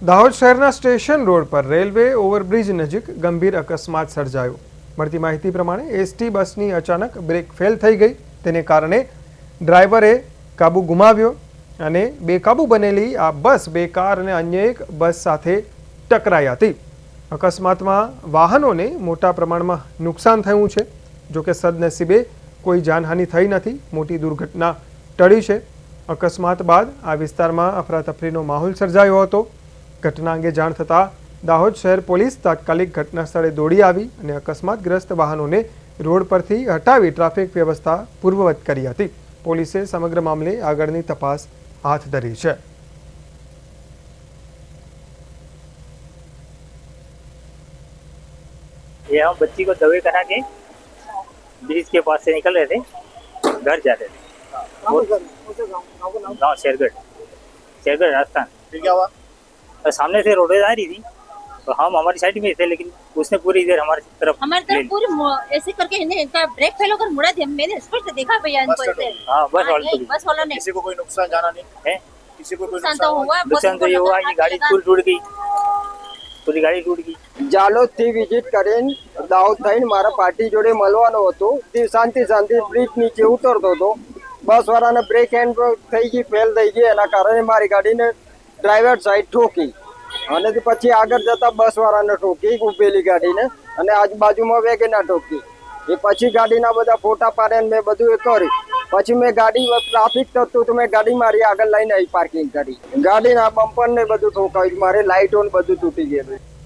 દાહોદ શહેરના station road પર railway overbridge નજીક ગંભીર અકસ્માત સર્જાયો। મળતી માહિતી પ્રમાણે એસટી બસની અચાનક બ્રેક ફેલ થઈ ગઈ, તેને કારણે ડ્રાઈવરે કાબુ ગુમાવ્યો અને બેકાબુ બનેલી આ બસ બે કાર અને અન્ય એક બસ સાથે ટકરાઈ હતી। અકસ્માતમાં વાહનોને મોટા પ્રમાણમાં નુકસાન થયું છે, જો કે સદનસીબે કોઈ જાનહાનિ થઈ નથી। મોટી દુર્ઘટના ટળી છે। અકસ્માત બાદ આ વિસ્તારમાં અફરાતફરીનો માહોલ સર્જાયો હતો। ઘટના અંગે જાણ થતાં દાહોદ શહેર પોલીસ તાત્કાલિક ઘટના સ્થળે દોડી આવી અને અકસ્માતગ્રસ્ત વાહનોને રોડ પરથી હટાવી ટ્રાફિક વ્યવસ્થા પૂર્વવત કરી હતી। પોલીસે સમગ્ર મામલે આગળની તપાસ હાથ ધરી છે। ये हम बच्ची को दवाई करा के ब्रिज के पास से निकल रहे थे, घर जा रहे थे। गाँव शेरगढ़ राजस्थान। फिर क्या हुआ? और सामने से रोडेज आ रही थी तो हम हमारी साइड में थे, लेकिन उसने पूरी इधर हमारी तरफ पूरी ऐसे करके इनका ब्रेक फेल होकर मुड़ा थी। मैंने स्पष्ट देखा भैया इनको ऐसे। हाँ, बस वाला ने। किसी को कोई नुकसान जाना नहीं है? किसी को कोई नुकसान तो हुआ, नुकसान तो ये हुआ, ये गाड़ी टूट गई, पूरी गाड़ी टूट गई। जालोद थी विजिट करीन दाहोद थईने मारा पार्टी जोड़े मळवानो हतो। ते शांति ब्रिज नीचे उतरतो હતો। बस वाळाने ब्रेक हैंड થઈ ગઈ, ફેલ થઈ ગઈ, એના કારણે મારી ગાડીને ડ્રાઈવર સાઈડ ઠોકી અને પછી આગળ જતા બસ વાળાને ઠોકી ઉભેલી ગાડીને અને આજુબાજુમાં વેગેના ઠોકી। એ પછી ગાડીના બધા ફોટા પાડ્યા મેં બધું એ કર્યું। પછી મેં ગાડી ટ્રાફિક થતું તો મેં ગાડી મારી આગળ લઈને આવી પાર્કિંગ કરી। ગાડીના બમ્પર ને બધું ઠોકાવ્યું, મારે લાઇટો ને બધું તૂટી ગયેલું।